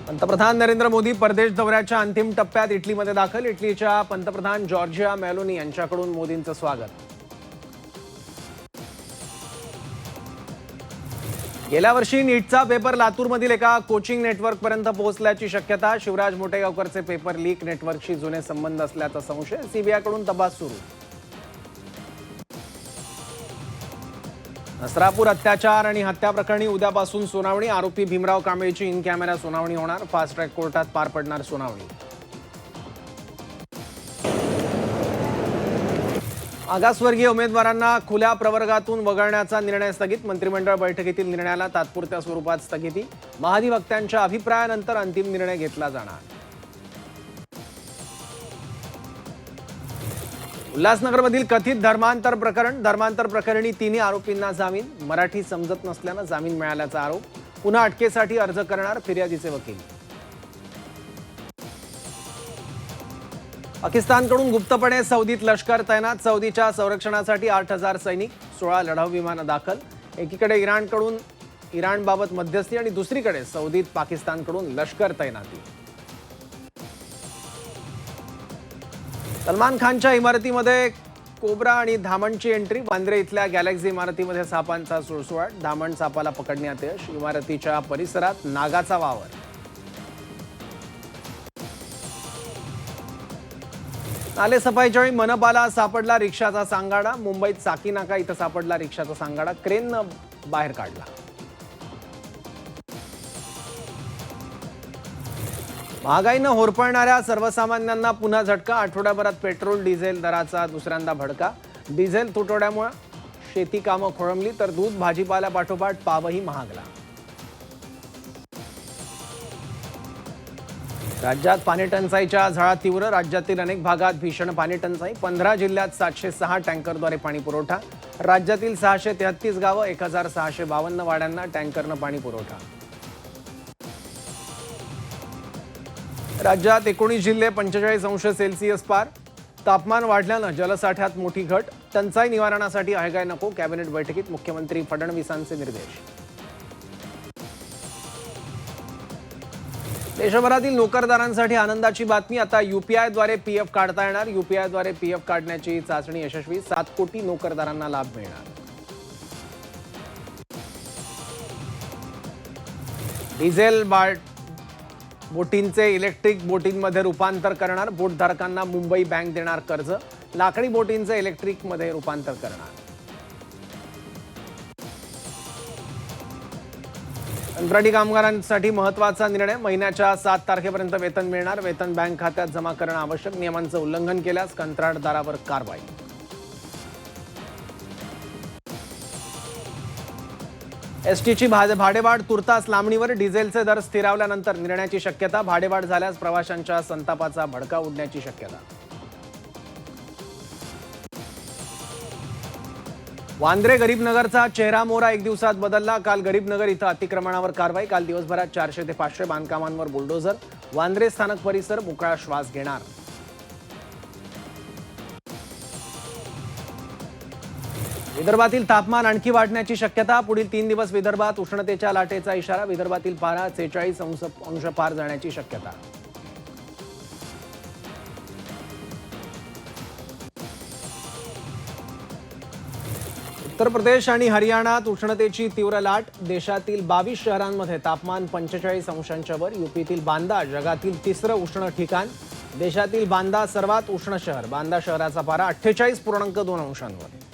पंतप्रधान नरेंद्र मोदी परदेश दौऱ्याच्या अंतिम टप्प्यात इटलीमध्ये दाखल। इटलीच्या पंतप्रधान जॉर्जिया मेलोनी यांच्याकडून मोदींचं स्वागत। गेल्या वर्षी नीटचा पेपर लातूरमधील एका कोचिंग नेटवर्कपर्यंत पोहोचल्याची शक्यता। शिवराज मोटेगावकरचे पेपर लीक नेटवर्कशी जुने संबंध असल्याचा संशय। सीबीआयकडून तपास सुरू। नसरापूर अत्याचार आणि हत्या प्रकरणी उद्यापासून सुनावणी। आरोपी भीमराव कांबळेची इन कॅमेरा सुनावणी होणार। फास्ट ट्रॅक कोर्टात पार पडणार सुनावणी। मागासवर्गीय उमेदवारांना खुल्या प्रवर्गातून वगळण्याचा निर्णय स्थगित। मंत्रिमंडळ बैठकीतील निर्णयाला तात्पुरत्या स्वरूपात स्थगिती। महाधिवक्त्यांच्या अभिप्रायानंतर अंतिम निर्णय घेतला जाणार। उल्हासनगरमधील कथित धर्मांतर प्रकरणी तिन्ही आरोपींना जामीन। मराठी समजत नसल्यानं जामीन मिळाल्याचा आरोप। पुन्हा अटकेसाठी अर्ज करणार फिर्यादीचे वकील। पाकिस्तानकडून गुप्तपणे सौदीत लष्कर तैनात। सौदीच्या संरक्षणासाठी 8,000 सैनिक, 16 लढाऊ विमानं दाखल। एकीकडे इराणबाबत मध्यस्थी आणि दुसरीकडे सौदीत पाकिस्तानकडून लष्कर तैनाती। सलमान खानच्या इमारतीमध्ये कोब्रा आणि धामणची एंट्री। वांद्रे इथल्या गॅलेक्सी इमारतीमध्ये सापांचा सुळसुळाट। धामण सापाला पकडण्यात यश। इमारतीच्या परिसरात नागाचा वावर। नालेसफाईच्या वेळी मनपाला सापडला रिक्षाचा सांगाडा। मुंबईत साकीनाका इथं सापडला रिक्षाचा सांगाडा, क्रेननं बाहेर काढला। महागाईनं होरपळणाऱ्या सर्वसामान्यांना पुन्हा झटका। आठवड्याभरात पेट्रोल डिझेल दराचा दुसऱ्यांदा भडका। डिझेल तुटवड्यामुळे शेती कामं खोळंबली तर दूध भाजीपाल्यापाठोपाठ पावही महागला। राज्यात पाणीटंचाईच्या झळा तीव्र। राज्यातील अनेक भागात भीषण पाणीटंचाई। 15 जिल्ह्यात 706 टँकरद्वारे पाणी पुरवठा। राज्यातील 633 गावं 1652 वाड्यांना टँकरनं पाणी पुरवठा। राज्यात 19 जिल्हे 45°C पार। तापमान वाढल्यानं जलसाठ्यात मोठी घट। टंचाई निवारणासाठी आहेगाय नको। कॅबिनेट बैठकीत मुख्यमंत्री फडणवीसांचे निर्देश। देशभरातील नोकरदारांसाठी आनंदाची बातमी। आता यूपीआयद्वारे पीएफ काढता येणार। यूपीआयद्वारे पीएफ काढण्याची चाचणी यशस्वी। 7 कोटी नोकरदारांना लाभ मिळणार। डिझेल बोटींचे इलेक्ट्रिक बोटींमध्ये रूपांतर करणार। बोटधारकांना मुंबई बँक देणार कर्ज। लाकडी बोटींचे इलेक्ट्रिकमध्ये रूपांतर करणार। कंत्राटी कामगारांसाठी महत्त्वाचा निर्णय। महिन्याच्या 7 तारखेपर्यंत वेतन मिळणार। वेतन बँक खात्यात जमा करणं आवश्यक। नियमांचं उल्लंघन केल्यास कंत्राटदारावर कारवाई। एसटीची भाडेवाढ तुर्तास लांबणीवर। डिझेलचे दर स्थिरावल्यानंतर निर्णयाची शक्यता। भाडेवाढ झाल्यास प्रवाशांच्या संतापाचा भडका उडण्याची शक्यता। वांद्रे गरीबनगरचा चेहरामोहरा 1 दिवसात बदलला। काल गरीबनगर इथं अतिक्रमणावर कारवाई। काल दिवसभरात 400 ते 500 बांधकामांवर बुलडोझर। वांद्रे स्थानक परिसर मोकळा श्वास घेणार। विदर्भातील तापमान आणखी वाढण्याची शक्यता। पुढील 3 दिवस विदर्भात उष्णतेच्या लाटेचा इशारा। विदर्भातील पारा 46° पार जाण्याची शक्यता। उत्तर प्रदेश आणि हरियाणात उष्णतेची तीव्र लाट। देशातील 22 शहरांमध्ये तापमान 45°च्या वर। यूपीतील बांदा जगातील 3रं उष्ण ठिकाण। देशातील बांदा सर्वात उष्ण शहर। बांदा शहराचा पारा 48.2°वर।